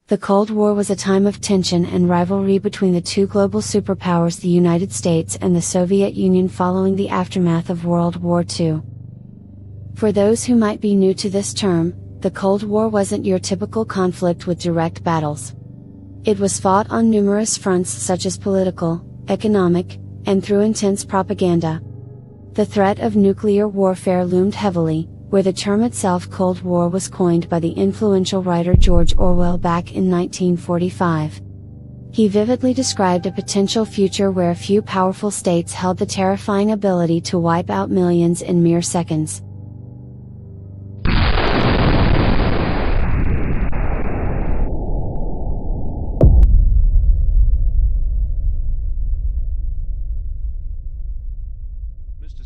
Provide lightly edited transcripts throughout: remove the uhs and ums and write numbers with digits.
The Cold War was a time of tension and rivalry between the two global superpowers, the United States and the Soviet Union, following the aftermath of World War II. For those who might be new to this term, the Cold War wasn't your typical conflict with direct battles. It was fought on numerous fronts, such as political, economic, and through intense propaganda. The threat of nuclear warfare loomed heavily, where the term itself, Cold War, was coined by the influential writer George Orwell back in 1945. He vividly described a potential future where a few powerful states held the terrifying ability to wipe out millions in mere seconds.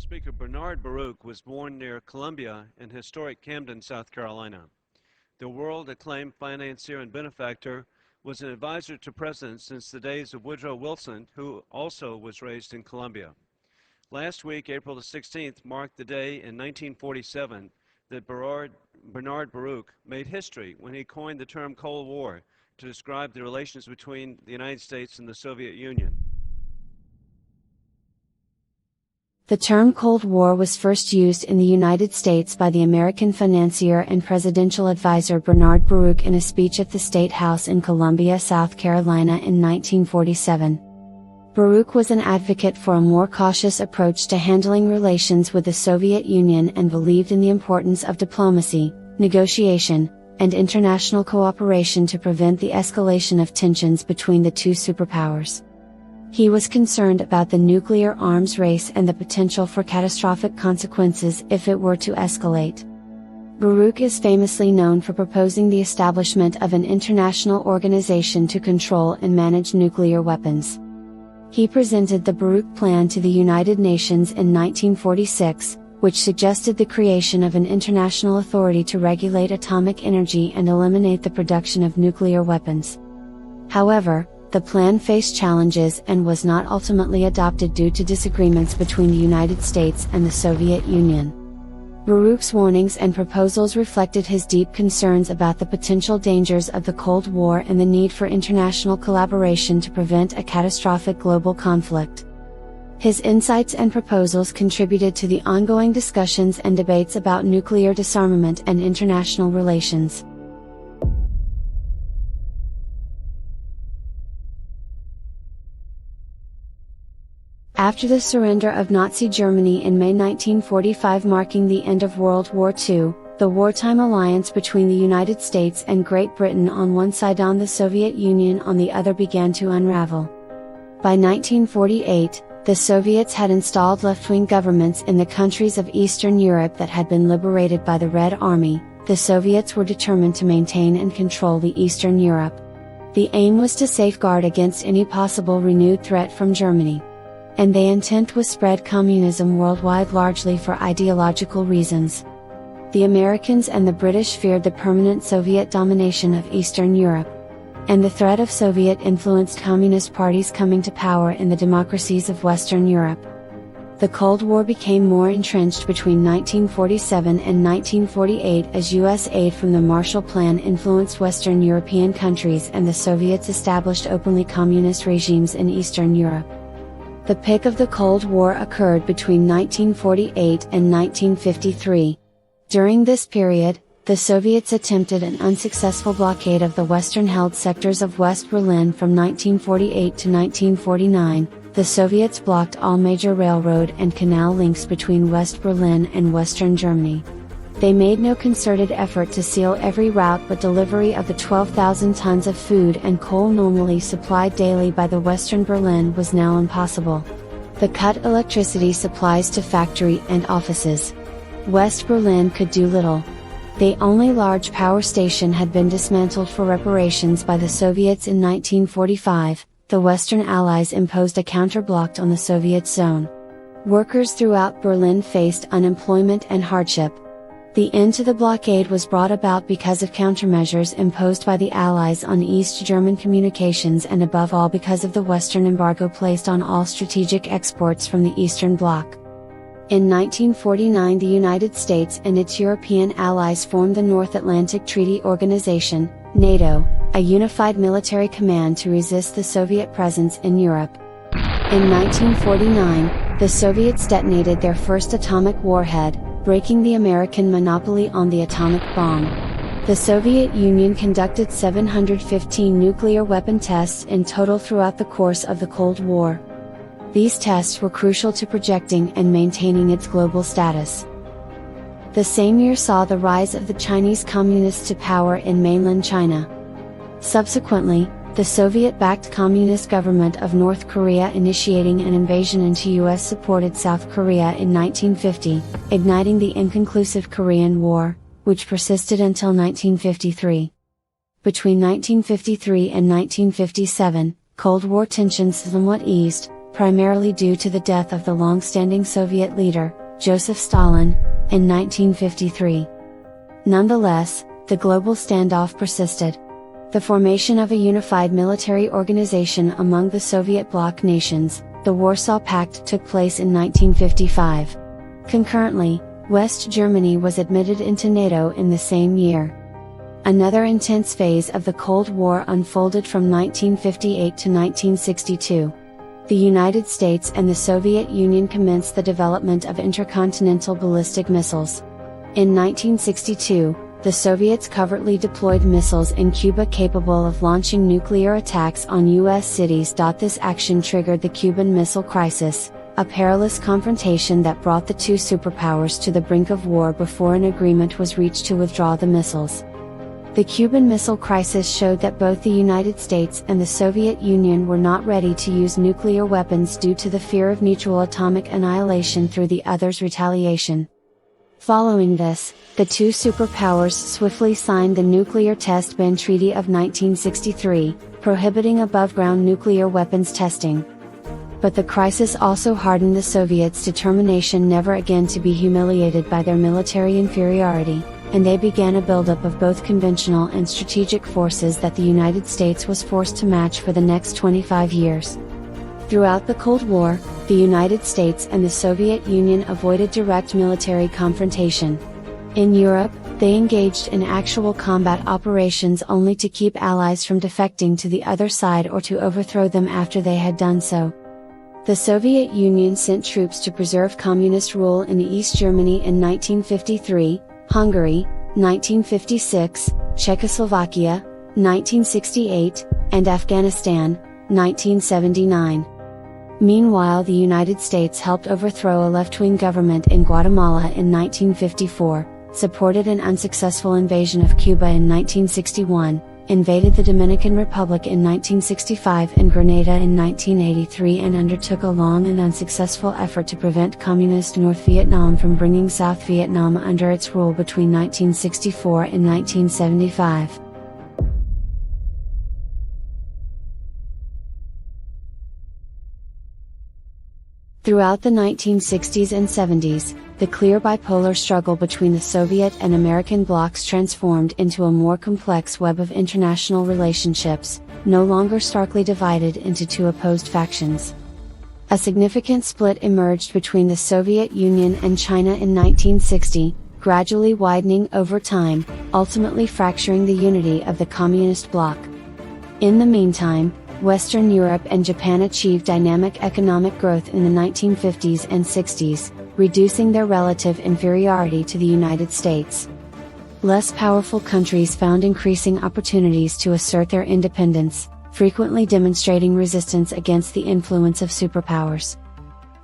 Speaker Bernard Baruch was born near Columbia in historic Camden, South Carolina. The world-acclaimed financier and benefactor was an advisor to presidents since the days of Woodrow Wilson, who also was raised in Columbia. Last week, April the 16th, marked the day in 1947 that Bernard Baruch made history when he coined the term Cold War to describe the relations between the United States and the Soviet Union. The term Cold War was first used in the United States by the American financier and presidential advisor Bernard Baruch in a speech at the State House in Columbia, South Carolina in 1947. Baruch was an advocate for a more cautious approach to handling relations with the Soviet Union and believed in the importance of diplomacy, negotiation, and international cooperation to prevent the escalation of tensions between the two superpowers. He was concerned about the nuclear arms race and the potential for catastrophic consequences if it were to escalate. Baruch is famously known for proposing the establishment of an international organization to control and manage nuclear weapons. He presented the Baruch Plan to the United Nations in 1946, which suggested the creation of an international authority to regulate atomic energy and eliminate the production of nuclear weapons. However, the plan faced challenges and was not ultimately adopted due to disagreements between the United States and the Soviet Union. Baruch's warnings and proposals reflected his deep concerns about the potential dangers of the Cold War and the need for international collaboration to prevent a catastrophic global conflict. His insights and proposals contributed to the ongoing discussions and debates about nuclear disarmament and international relations. After the surrender of Nazi Germany in May 1945, marking the end of World War II, the wartime alliance between the United States and Great Britain on one side and the Soviet Union on the other began to unravel. By 1948, the Soviets had installed left-wing governments in the countries of Eastern Europe that had been liberated by the Red Army. The Soviets were determined to maintain and control the Eastern Europe. The aim was to safeguard against any possible renewed threat from Germany. And their intent was spread communism worldwide, largely for ideological reasons. The Americans and the British feared the permanent Soviet domination of Eastern Europe, and the threat of Soviet-influenced communist parties coming to power in the democracies of Western Europe. The Cold War became more entrenched between 1947 and 1948 as U.S. aid from the Marshall Plan influenced Western European countries and the Soviets established openly communist regimes in Eastern Europe. The peak of the Cold War occurred between 1948 and 1953. During this period, the Soviets attempted an unsuccessful blockade of the western-held sectors of West Berlin from 1948 to 1949. The Soviets blocked all major railroad and canal links between West Berlin and Western Germany. They made no concerted effort to seal every route, but delivery of the 12,000 tons of food and coal normally supplied daily by the Western Berlin was now impossible. They cut electricity supplies to factory and offices. West Berlin could do little. The only large power station had been dismantled for reparations by the Soviets in 1945. The Western Allies imposed a counter-block on the Soviet zone. Workers throughout Berlin faced unemployment and hardship. The end to the blockade was brought about because of countermeasures imposed by the Allies on East German communications and above all because of the Western embargo placed on all strategic exports from the Eastern Bloc. In 1949, the United States and its European allies formed the North Atlantic Treaty Organization, NATO, a unified military command to resist the Soviet presence in Europe. In 1949, the Soviets detonated their first atomic warhead, breaking the American monopoly on the atomic bomb. The Soviet Union conducted 715 nuclear weapon tests in total throughout the course of the Cold War. These tests were crucial to projecting and maintaining its global status. The same year saw the rise of the Chinese Communists to power in mainland China. Subsequently, the Soviet-backed Communist government of North Korea initiating an invasion into US-supported South Korea in 1950, igniting the inconclusive Korean War, which persisted until 1953. Between 1953 and 1957, Cold War tensions somewhat eased, primarily due to the death of the long-standing Soviet leader, Joseph Stalin, in 1953. Nonetheless, the global standoff persisted. The formation of a unified military organization among the Soviet bloc nations, the Warsaw Pact, took place in 1955. Concurrently, West Germany was admitted into NATO in the same year. Another intense phase of the Cold War unfolded from 1958 to 1962. The United States and the Soviet Union commenced the development of intercontinental ballistic missiles. In 1962, the Soviets covertly deployed missiles in Cuba capable of launching nuclear attacks on U.S. cities. This action triggered the Cuban Missile Crisis, a perilous confrontation that brought the two superpowers to the brink of war before an agreement was reached to withdraw the missiles. The Cuban Missile Crisis showed that both the United States and the Soviet Union were not ready to use nuclear weapons due to the fear of mutual atomic annihilation through the other's retaliation. Following this, the two superpowers swiftly signed the Nuclear Test Ban Treaty of 1963, prohibiting above-ground nuclear weapons testing. But the crisis also hardened the Soviets' determination never again to be humiliated by their military inferiority, and they began a buildup of both conventional and strategic forces that the United States was forced to match for the next 25 years. Throughout the Cold War, the United States and the Soviet Union avoided direct military confrontation. In Europe, they engaged in actual combat operations only to keep allies from defecting to the other side or to overthrow them after they had done so. The Soviet Union sent troops to preserve communist rule in East Germany in 1953, Hungary, 1956, Czechoslovakia, 1968, and Afghanistan, 1979. Meanwhile, the United States helped overthrow a left-wing government in Guatemala in 1954, supported an unsuccessful invasion of Cuba in 1961, invaded the Dominican Republic in 1965 and Grenada in 1983, and undertook a long and unsuccessful effort to prevent Communist North Vietnam from bringing South Vietnam under its rule between 1964 and 1975. Throughout the 1960s and 70s, the clear bipolar struggle between the Soviet and American blocs transformed into a more complex web of international relationships, no longer starkly divided into two opposed factions. A significant split emerged between the Soviet Union and China in 1960, gradually widening over time, ultimately fracturing the unity of the Communist bloc. In the meantime, Western Europe and Japan achieved dynamic economic growth in the 1950s and 60s, reducing their relative inferiority to the United States. Less powerful countries found increasing opportunities to assert their independence, frequently demonstrating resistance against the influence of superpowers.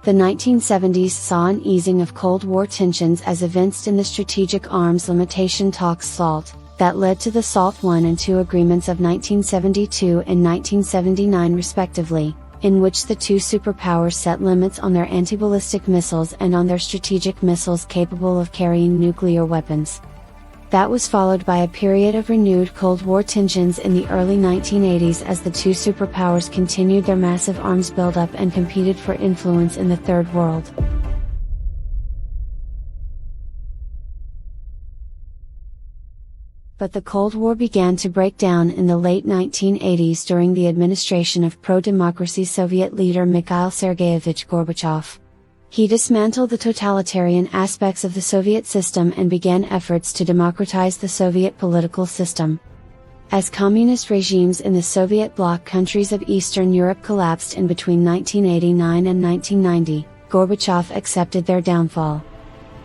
The 1970s saw an easing of Cold War tensions as evinced in the Strategic Arms Limitation Talks SALT, that led to the SALT I and II agreements of 1972 and 1979 respectively, in which the two superpowers set limits on their anti-ballistic missiles and on their strategic missiles capable of carrying nuclear weapons. That was followed by a period of renewed Cold War tensions in the early 1980s as the two superpowers continued their massive arms buildup and competed for influence in the Third World. But the Cold War began to break down in the late 1980s during the administration of pro-democracy Soviet leader Mikhail Sergeyevich Gorbachev. He dismantled the totalitarian aspects of the Soviet system and began efforts to democratize the Soviet political system. As communist regimes in the Soviet bloc countries of Eastern Europe collapsed in between 1989 and 1990, Gorbachev accepted their downfall.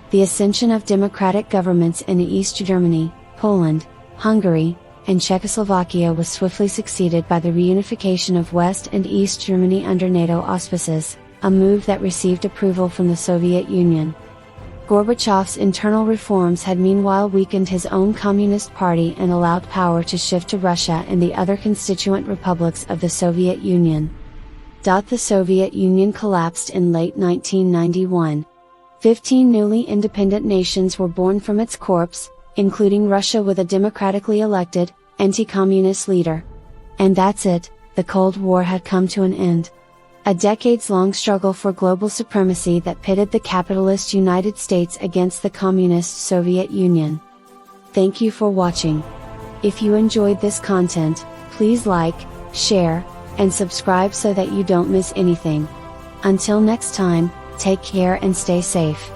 The ascension of democratic governments in East Germany, Poland, Hungary, and Czechoslovakia was swiftly succeeded by the reunification of West and East Germany under NATO auspices, a move that received approval from the Soviet Union. Gorbachev's internal reforms had meanwhile weakened his own Communist Party and allowed power to shift to Russia and the other constituent republics of the Soviet Union. The Soviet Union collapsed in late 1991. 15 newly independent nations were born from its corpse, including Russia with a democratically elected, anti-communist leader. And that's it, the Cold War had come to an end. A decades-long struggle for global supremacy that pitted the capitalist United States against the communist Soviet Union. Thank you for watching. If you enjoyed this content, please like, share, and subscribe so that you don't miss anything. Until next time, take care and stay safe.